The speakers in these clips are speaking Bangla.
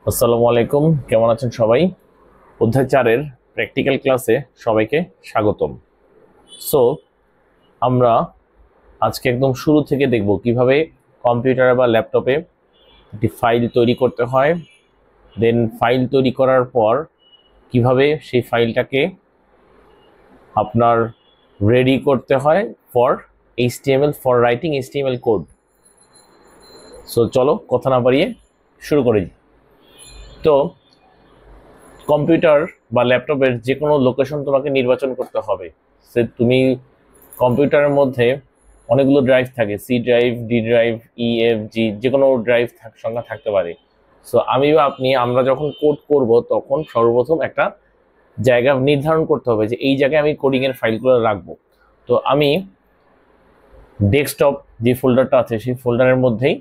আসসালামু আলাইকুম, কেমন আছেন সবাই? অধ্যায় 4-এর প্র্যাকটিক্যাল ক্লাসে সবাইকে স্বাগতম। সো আমরা আজকে একদম শুরু থেকে দেখব কিভাবে কম্পিউটারে বা ল্যাপটপে একটি ফাইল তৈরি করতে হয়, দেন ফাইল তৈরি করার পর কিভাবে সেই ফাইলটাকে আপনার রেডি করতে হয় for HTML, for writing HTML code. So চলো কথা না বাড়িয়ে শুরু করি। তো কম্পিউটার বা ল্যাপটপের যে কোনো লোকেশন তোমাকে নির্বাচন করতে হবে। সে তুমি কম্পিউটারের মধ্যে অনেকগুলো ড্রাইভ থাকে, সি ড্রাইভ, ডি ড্রাইভ, ই, এফ, জি, যে কোনো ড্রাইভ সংখ্যা থাকতে পারে। সো আমি বা আপনি আমরা যখন কোড করব তখন সর্বপ্রথম একটা জায়গা নির্ধারণ করতে হবে যে এই জায়গায় আমি কোডিংয়ের ফাইলগুলো রাখবো। তো আমি ডেস্কটপ যে ফোল্ডারটা আছে সেই ফোল্ডারের মধ্যেই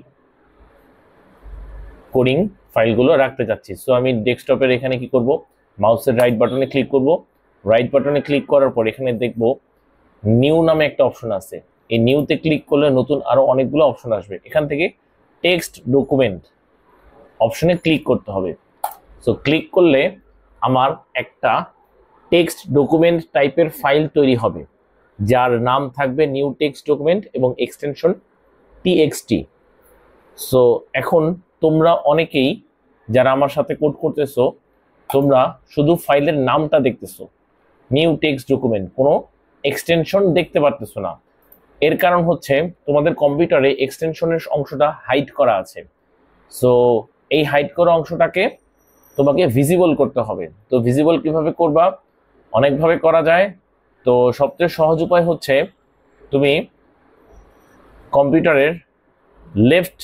কোডিং ফাইলগুলো রাখতে চাচ্ছি। সো আমি ডেস্কটপের এখানে কি করব, মাউসের রাইট বাটনে ক্লিক করব। রাইট বাটনে ক্লিক করার পর এখানে দেখব নিউ নামে একটা অপশন আছে। এই নিউতে ক্লিক করলে নতুন আরো অনেকগুলো অপশন আসবে। এখান থেকে টেক্সট ডকুমেন্ট অপশনে ক্লিক করতে হবে। সো ক্লিক করলে আমার একটা টেক্সট ডকুমেন্ট টাইপের ফাইল তৈরি হবে, যার নাম থাকবে নিউ টেক্সট ডকুমেন্ট এবং এক্সটেনশন টিএক্সটি। সো এখন তোমরা অনেকেই যারা আমার সাথে কোড করতেছো, তোমরা শুধু ফাইলের নামটা দেখতেছো, নিউ টেক্সট ডকুমেন্ট, কোনো এক্সটেনশন দেখতে পারতেছো না। এর কারণ হচ্ছে তোমাদের কম্পিউটারে এক্সটেনশনের অংশটা হাইড করা আছে। সো এই হাইড করা অংশটাকে তোমাকে ভিজিবল করতে হবে। তো ভিজিবল কিভাবে করবা? অনেকভাবে করা যায়। তো সবচেয়ে সহজ উপায় হচ্ছে তুমি কম্পিউটারের লেফট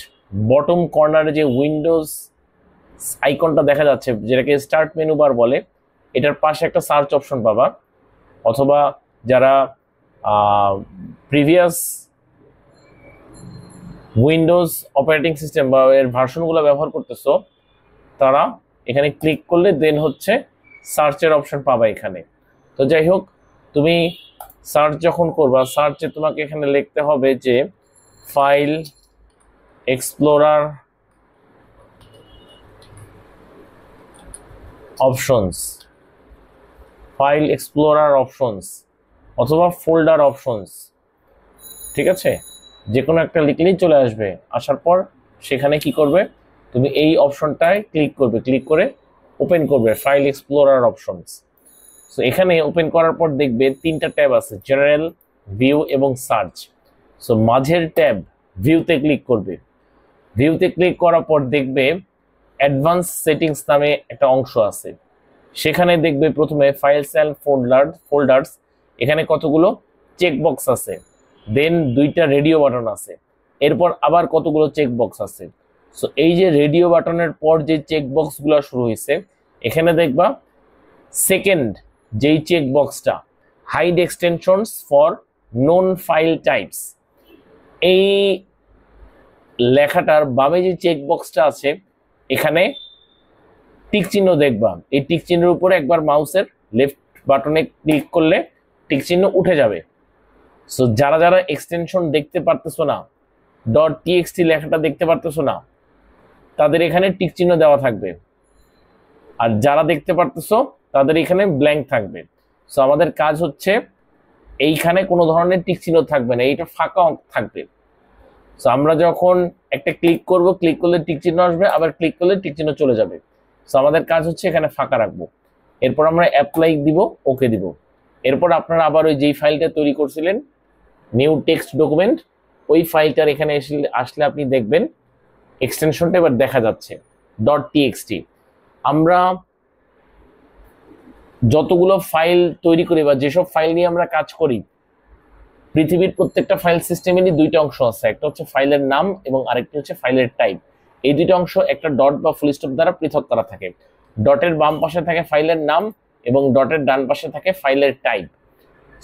বটম কর্নারে যে উইন্ডোজ আইকনটা দেখা যাচ্ছে, যেটাকে স্টার্ট মেনু বার বলে, এটার পাশে একটা সার্চ অপশন পাবা। অথবা যারা প্রিভিয়াস উইন্ডোজ অপারেটিং সিস্টেম বা এর ভার্সনগুলো ব্যবহার করতেছো, তারা এখানে ক্লিক করলে দেন হচ্ছে সার্চের অপশন পাবা এখানে। তো যাই হোক, তুমি সার্চ যখন করবা, সার্চে তোমাকে এখানে লিখতে হবে যে file explorer options, file explorer options অথবা ফোল্ডার অপশনস। ঠিক আছে, যে কোনো একটা লিখলেই চলে আসবে। আসার পর সেখানে কি করবে, তুমি এই অপশনটায় ক্লিক করবে, ক্লিক করে ওপেন করবে ফাইল এক্সপ্লোরার অপশনস। সো এখানে ওপেন করার পর দেখবে 3টা ট্যাব আছে, জেনারেল, ভিউ এবং সার্চ। সো মাঝের ট্যাব ভিউতে ক্লিক করবে। ভিউতে ক্লিক করার পর দেখবে অ্যাডভান্স সেটিংস নামে একটা অংশ আছে। সেখানে দেখবে প্রথমে ফাইলস অ্যান্ড ফোল্ডার্স, এখানে কতগুলো চেকবক্স আছে। দেন 2টা রেডিও বাটন আছে। এরপর আবার কতগুলো চেকবক্স আছে। সো এই যে রেডিও বাটনের পর যে চেকবক্সগুলো শুরু হয়েছে, এখানে দেখবা সেকেন্ড যেই চেকবক্সটা, hide extensions for known file types, এই লেখাটার বামে যে চেকবক্সটা আছে, এখানে টিক চিহ্ন দেখবা। এই টিক চিহ্নের উপরে একবার মাউসের লেফট বাটনে ক্লিক করলে টিক চিহ্ন উঠে যাবে। সো যারা যারা এক্সটেনশন দেখতে পারতেছো না, ডট টিএক্সটি লেখাটা দেখতে পারতেছো না, তাদের এখানে টিক চিহ্ন দেওয়া থাকবে। আর যারা দেখতে পারতেছো তাদের এখানে ব্ল্যাঙ্ক থাকবে। সো আমাদের কাজ হচ্ছে এইখানে কোনো ধরনের টিক চিহ্ন থাকবে না, এইটা ফাঁকা থাকবে। সো আমরা যখন একটা ক্লিক করব, ক্লিক করলে টিক চিহ্ন আসবে, আবার ক্লিক করলে টিক চিহ্ন চলে যাবে। সো আমাদের কাজ হচ্ছে এখানে ফাঁকা রাখবো। এরপর আমরা অ্যাপ্লাই দিব, ওকে দিব। এরপর আপনারা আবার ওই যেই ফাইলটা তৈরি করছিলেন নিউ টেক্সট ডকুমেন্ট, ওই ফাইলটার এখানে আসলে আপনি দেখবেন এক্সটেনশনটা এবার দেখা যাচ্ছে ডট টিএক্সটি। আমরা যতগুলো ফাইল তৈরি করি বা যেসব ফাইল নিয়ে আমরা কাজ করি, পৃথিবীর প্রত্যেকটা ফাইল সিস্টেমেরই 2টা অংশ আছে, একটা হচ্ছে ফাইলের নাম এবং আরেকটি হচ্ছে ফাইলের টাইপ। এই 2টা অংশ একটা ডট বা ফুল স্টপ দ্বারা পৃথক করা থাকে। ডটের বাম পাশে থাকে ফাইলের নাম এবং ডটের ডান পাশে থাকে ফাইলের টাইপ।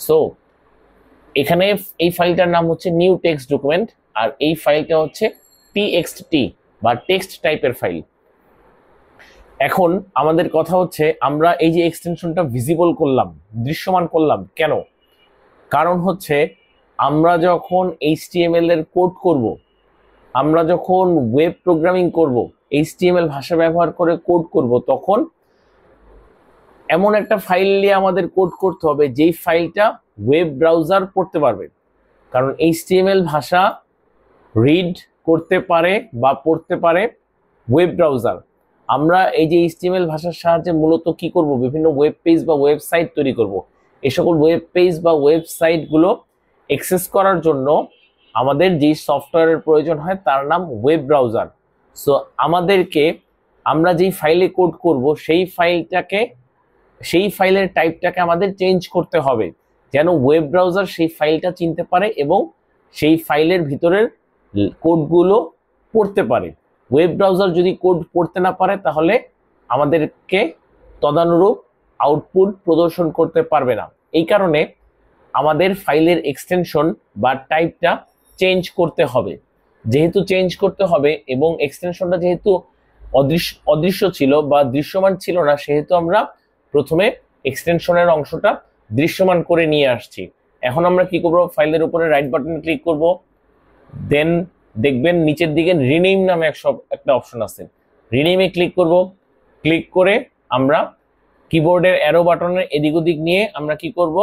সো এখানে এই ফাইলটার নাম হচ্ছে নিউ টেক্সট ডকুমেন্ট, আর এই ফাইলটা হচ্ছে টিএক্সটি বা টেক্সট টাইপের ফাইল। এখন আমাদের কথা হচ্ছে আমরা এই যে এক্সটেনশনটা ভিজিবল করলাম, দৃশ্যমান করলাম কেন? কারণ হচ্ছে আমরা যখন এইচটিএমএল এর কোড করব, আমরা যখন ওয়েব প্রোগ্রামিং করব, HTML ভাষা ব্যবহার করে কোড করব, তখন এমন একটা ফাইল নিয়ে আমাদের কোড করতে হবে যেই ফাইলটা ওয়েব ব্রাউজার পড়তে পারবে। কারণ HTML ভাষা রিড করতে পারে বা পড়তে পারে ওয়েব ব্রাউজার। আমরা এই যে HTML ভাষার সাহায্যে মূলত কি করব, বিভিন্ন ওয়েব পেজ বা ওয়েবসাইট তৈরি করব। এই সকল ওয়েব পেজ বা ওয়েবসাইটগুলো অ্যাক্সেস করার জন্য আমাদের যে সফটওয়্যারের প্রয়োজন হয় তার নাম ওয়েব ব্রাউজার। সো আমাদেরকে, আমরা যেই ফাইলে কোড করব সেই ফাইলের টাইপটাকে আমাদের চেঞ্জ করতে হবে, যেন ওয়েব ব্রাউজার সেই ফাইলটা চিনতে পারে এবং সেই ফাইলের ভিতরের কোডগুলো পড়তে পারে। ওয়েব ব্রাউজার যদি কোড পড়তে না পারে তাহলে আমাদেরকে তদানুরূপ আউটপুট প্রদর্শন করতে পারবে না। এই কারণে আমাদের ফাইলের এক্সটেনশন বা টাইপটা চেঞ্জ করতে হবে। যেহেতু চেঞ্জ করতে হবে এবং এক্সটেনশনটা যেহেতু অদৃশ্য ছিল বা দৃশ্যমান ছিল না, সেহেতু আমরা প্রথমে এক্সটেনশনের অংশটা দৃশ্যমান করে নিয়ে আসছি। এখন আমরা কি করব, ফাইলের উপরে রাইট বাটনে ক্লিক করব, দেন দেখবেন নিচের দিকে রিনেম নামে একটা অপশন আছে, রিনেমে ক্লিক করব। ক্লিক করে আমরা কিবোর্ডের অ্যারো বাটনের এদিক ওদিক নিয়ে আমরা কি করব,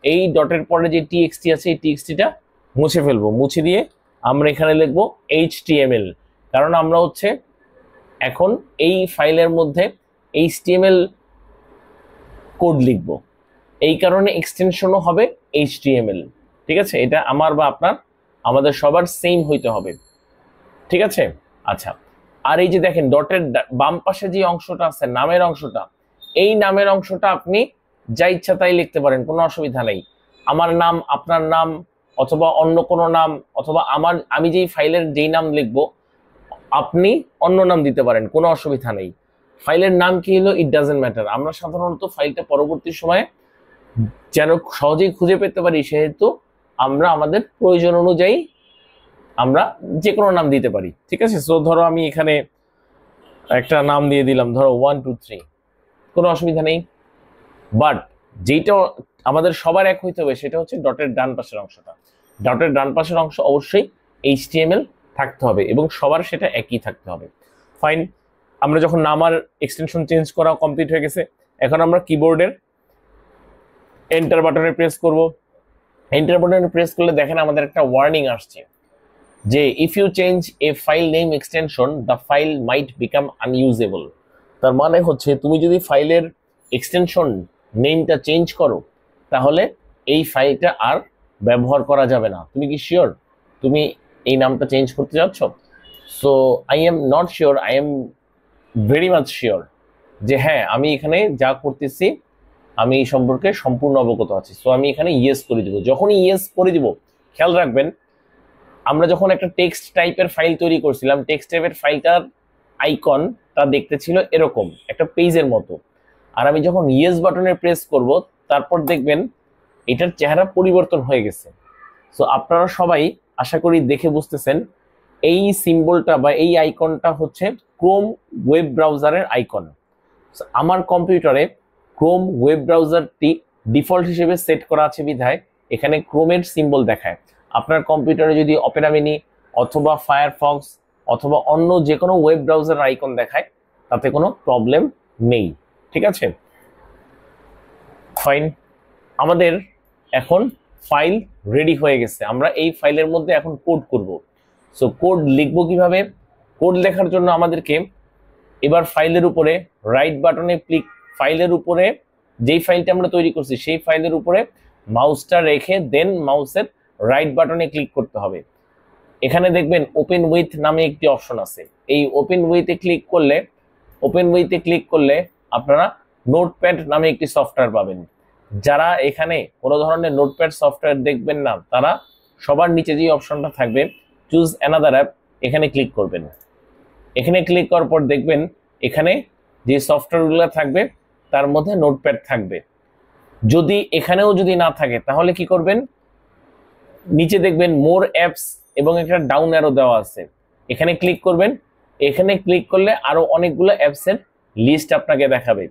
এই ডটের পরে যে টিএক্সটি আছে এই টিএক্সটিটা মুছে ফেলবো। মুছে দিয়ে আমরা এখানে লিখবো HTML, কারণ আমরা হচ্ছে এখন এই ফাইলের মধ্যে HTML কোড লিখব, এই কারণে এক্সটেনশনও হবে HTML। ঠিক আছে, এটা আমার বা আপনার, আমাদের সবার সেম হইতে হবে। ঠিক আছে, আচ্ছা। আর এই যে দেখেন ডটের বাম পাশে যে অংশটা আছে, নামের অংশটা, এই নামের অংশটা আপনি যা ইচ্ছা তাই লিখতে পারেন, কোনো অসুবিধা নেই। আমার নাম, আপনার নাম, অথবা অন্য কোনো নাম, অথবা আমি যেই ফাইলের যেই নাম লিখবো আপনি অন্য নাম দিতে পারেন, কোনো অসুবিধা নেই। ফাইলের নাম কি হলো, ইট ডাজেন্ট ম্যাটার। আমরা সাধারণত ফাইলটা পরবর্তী সময়ে যেন সহজেই খুঁজে পেতে পারি, সেহেতু আমরা আমাদের প্রয়োজন অনুযায়ী আমরা যে কোনো নাম দিতে পারি। ঠিক আছে, সো ধরো আমি এখানে একটা নাম দিয়ে দিলাম, ধরো 1 2 3, কোনো অসুবিধা নেই। বাট যেটা আমাদের সবার এক হইতে হবে সেটা হচ্ছে ডটের ডান পাশের অংশটা। ডটের ডান পাশের অংশ অবশ্যই HTML থাকতে হবে এবং সবার সেটা একই থাকতে হবে। ফাইন, আমরা যখন নাম আর এক্সটেনশন চেঞ্জ করা কমপ্লিট হয়ে গেছে, এখন আমরা কিবোর্ডের এন্টার বাটনে প্রেস করব। এন্টার বাটনে প্রেস করলে দেখেন আমাদের একটা ওয়ার্নিং আসছে যে if you change a file name extension the file might become unusable. তার মানে হচ্ছে তুমি যদি ফাইলের এক্সটেনশন নেমটা চেঞ্জ করো তাহলে এই ফাইলটা আর ব্যবহার করা যাবে না। তুমি কি শিওর তুমি এই নামটা চেঞ্জ করতে যাচ্ছ? So I am not sure, I am very much sure যে হ্যাঁ, আমি এখানে যা করতেছি আমি এই সম্পর্কে সম্পূর্ণ অবগত আছি। সো আমি এখানে ইয়েস করে দিব। যখনই ইয়েস করে দিব, খেয়াল রাখবেন আমরা যখন একটা টেক্সট টাইপের ফাইল তৈরি করছিলাম, টেক্সট টাইপের ফাইলটার আইকনটা দেখতে ছিল এরকম একটা পেজের মতো। আর আমি যখন ইয়েস বাটনে প্রেস করব তারপর দেখবেন এটার চেহারা পরিবর্তন হয়ে গেছে। সো আপনারা সবাই আশা করি দেখে বুঝতেছেন এই সিম্বলটা বা এই আইকনটা হচ্ছে ক্রোম ওয়েব ব্রাউজারের আইকন। আমার কম্পিউটারে ক্রোম ওয়েব ব্রাউজারটি ডিফল্ট হিসেবে সেট করা আছে বিধায় এখানে ক্রোমের সিম্বল দেখায়। আপনার কম্পিউটারে যদি অপেরা মিনি অথবা ফায়ারফক্স অথবা অন্য যে কোনো ওয়েব ব্রাউজার আইকন দেখায় তাতে কোনো প্রবলেম নেই। ঠিক আছে, ফাইন। আমাদের এখন ফাইল রেডি হয়ে গেছে, আমরা এই ফাইলের মধ্যে এখন কোড করব। সো কোড লিখবো কিভাবে? কোড লেখার জন্য আমাদেরকে এবার ফাইলের উপরে রাইট বাটনে ক্লিক, ফাইলের উপরে যেই ফাইলটা আমরা তৈরি করছি সেই ফাইলের উপরে মাউসটা রেখে দেন মাউসের রাইট বাটনে ক্লিক করতে হবে। এখানে দেখবেন ওপেন উইথ নামে একটি অপশন আছে। এই ওপেন উইথে ক্লিক করলে আপনারা নোটপ্যাড নামে একটি সফটওয়্যার পাবেন। যারা এখানে কোনো ধরনের নোটপ্যাড সফটওয়্যার দেখবেন না তারা সবার নিচে যে অপশনটা থাকবে চুজ অ্যানাদার অ্যাপ, এখানে ক্লিক করবেন। এখানে ক্লিক করার পর দেখবেন এখানে যে সফটওয়্যারগুলো থাকবে তার মধ্যে নোটপ্যাড থাকবে। যদি এখানেও যদি না থাকে তাহলে কি করবেন, নিচে দেখবেন মোর অ্যাপস এবং একটা ডাউন অ্যারো দেওয়া আছে, এখানে ক্লিক করবেন। এখানে ক্লিক করলে আরো অনেকগুলো অ্যাপসের লিস্ট আপনাকে দেখাবে।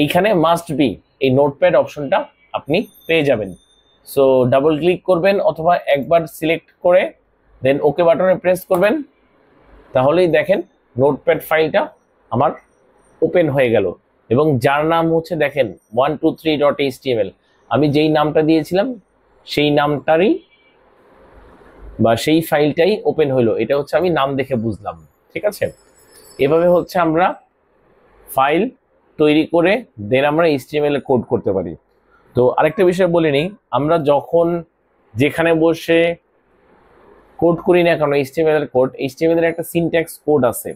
এইখানে মাস্ট বি এই নোটপ্যাড অপশনটা আপনি পেয়ে যাবেন। সো ডাবল ক্লিক করবেন অথবা একবার সিলেক্ট করে দেন ওকে বাটনে প্রেস করবেন, তাহলেই দেখেন নোটপ্যাড ফাইলটা আমার ওপেন হয়ে গেল এবং যার নাম হচ্ছে দেখেন 123.html, আমি যেই নামটা দিয়েছিলাম সেই নামটারই বা সেই ফাইলটাই ওপেন হলো। এটা হচ্ছে আমি নাম দেখে বুঝলাম। ঠিক আছে, এভাবে হচ্ছে আমরা ফাইল তৈরি করে দেন আমরা HTML এ কোড করতে পারি। তো আরেকটা বিষয় বলে নিই, আমরা যখন যেখানে বসে কোড করি না কেন HTML এর কোড, HTML এর একটা সিনট্যাক্স কোড আছে,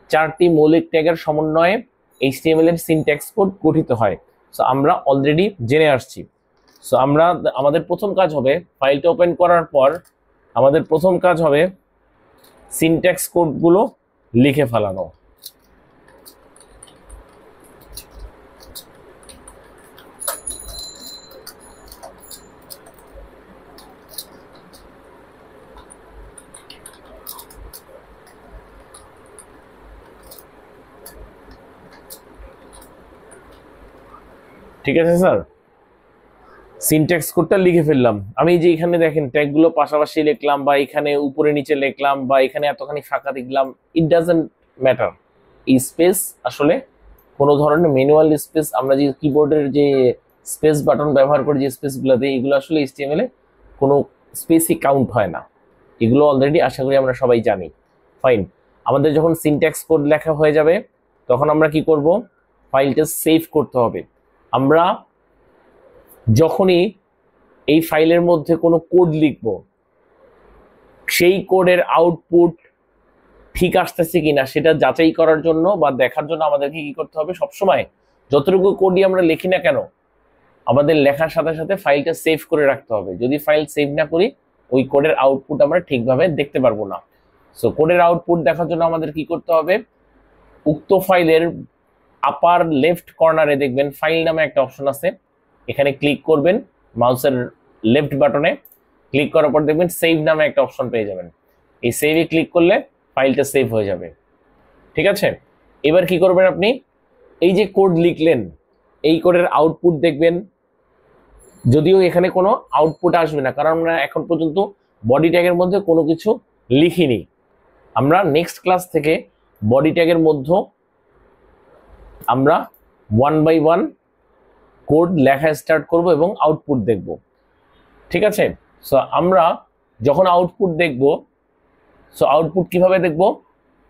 4টি মৌলিক ট্যাগের সমন্বয়ে HTML এর সিনট্যাক্স কোড গঠিত হয়। সো আমরা অলরেডি জেনে আসছি। সো আমাদের প্রথম কাজ হবে ফাইলটা ওপেন করার পর আমাদের প্রথম কাজ হবে সিনট্যাক্স কোডগুলো লিখে ফেলানো। ঠিক আছে স্যার, সিনট্যাক্স কোডটা লিখে ফেললাম। আমি যে এখানে দেখেন ট্যাগগুলো পাশাপাশি লিখলাম বা এখানে উপরে নিচে লিখলাম বা এখানে এতখানি ফাঁকা দিলাম, ইট ডাজন্ট ম্যাটার। এই স্পেস আসলে কোনো ধরনের ম্যানুয়াল স্পেস, আমরা যে কিবোর্ডের যে স্পেস বাটন ব্যবহার করি যে স্পেসগুলো দিই, এগুলো আসলে HTML এ কোনো স্পেসই কাউন্ট হয় না। এগুলো অলরেডি আশা করি আমরা সবাই জানি। ফাইন, আমাদের যখন সিনট্যাক্স কোড লেখা হয়ে যাবে তখন আমরা কি করব, ফাইলটা সেভ করতে হবে। আমরা যখনই এই ফাইলের মধ্যে কোনো কোড লিখব, সেই কোডের আউটপুট ঠিক আসতেছে কিনা সেটা যাচাই করার জন্য বা দেখার জন্য আমাদেরকে কি করতে হবে, সবসময় যতটুকু কোডই আমরা লিখি না কেন আমাদের লেখার সাথে সাথে ফাইলটা সেভ করে রাখতে হবে। যদি ফাইল সেভ না করি ওই কোডের আউটপুট আমরা ঠিকভাবে দেখতে পারবো না। সো কোডের আউটপুট দেখার জন্য আমাদের কি করতে হবে, উক্ত ফাইলের আপার লেফট কর্নারে দেখবেন ফাইল নামে একটা অপশন আছে, এখানে ক্লিক করবেন, মাউসের লেফট বাটনে ক্লিক করার পর দেখবেন সেভ নামে একটা অপশন পেয়ে যাবেন। এই সেভে ক্লিক করলে ফাইলটা সেভ হয়ে যাবে। ঠিক আছে, এবার কি করবেন, আপনি এই যে কোড লিখলেন এই কোডের আউটপুট দেখবেন। যদিও এখানে কোনো আউটপুট আসবে না কারণ আমরা এখন পর্যন্ত বডি ট্যাগের মধ্যে কোনো কিছু লিখিনি। আমরা নেক্সট ক্লাস থেকে বডি ট্যাগের মধ্যে আমরা 1 বাই 1 কোড লেখা স্টার্ট করব এবং আউটপুট দেখব। ঠিক আছে, সো আমরা যখন আউটপুট দেখব, সো আউটপুট কিভাবে দেখব,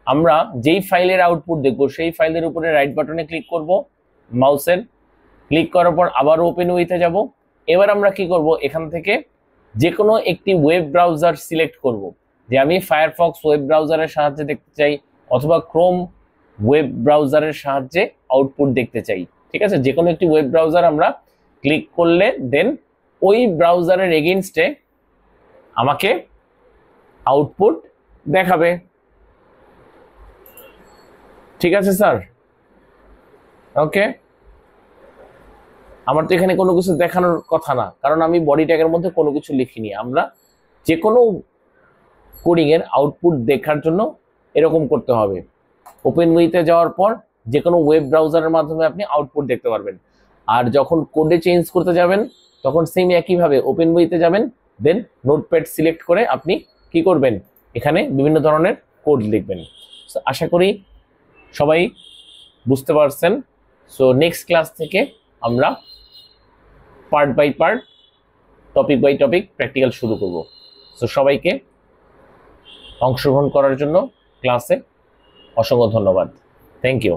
আমরা যেই ফাইলের আউটপুট দেখব সেই ফাইলের উপরে রাইট বাটনে ক্লিক করব, মাউসের ক্লিক করার পর আবার ওপেন উইথে যাব। এবার আমরা কি করব, এখান থেকে যে কোনো একটি ওয়েব ব্রাউজার সিলেক্ট করব, যে আমি ফায়ারফক্স ওয়েব ব্রাউজারের সাহায্যে দেখতে চাই অথবা ক্রোম ওয়েব ব্রাউজারের সাহায্যে আউটপুট দেখতে চাই। ঠিক আছে, যে কোনো একটি ওয়েব ব্রাউজার আমরা ক্লিক করলে দেন ওই ব্রাউজারের এগেইনস্টে আমাকে আউটপুট দেখাবে। ঠিক আছে স্যার, ওকে। আমার তো এখানে কোনো কিছু দেখানোর কথা না কারণ আমি বডি ট্যাগের মধ্যে কোনো কিছু লিখিনি। আমরা যে কোনো কোডিং এর আউটপুট দেখার জন্য এরকম করতে হবে। ওপেন উইথে যাওয়ার পর যে কোনো ওয়েব ব্রাউজারের মাধ্যমে আপনি আউটপুট দেখতে পারবেন। আর যখন কোডে চেঞ্জ করতে যাবেন তখন সেম একইভাবে ওপেন উইথে যাবেন, দেন নোটপ্যাড সিলেক্ট করে আপনি কি করবেন, এখানে বিভিন্ন ধরনের কোড লিখবেন। সো আশা করি সবাই বুঝতে পারছেন। সো নেক্সট ক্লাস থেকে আমরা part by part, topic by topic practical শুরু করব। সো সবাইকে অংশগ্রহণ করার জন্য ক্লাসে অসংখ্য ধন্যবাদ। Thank you.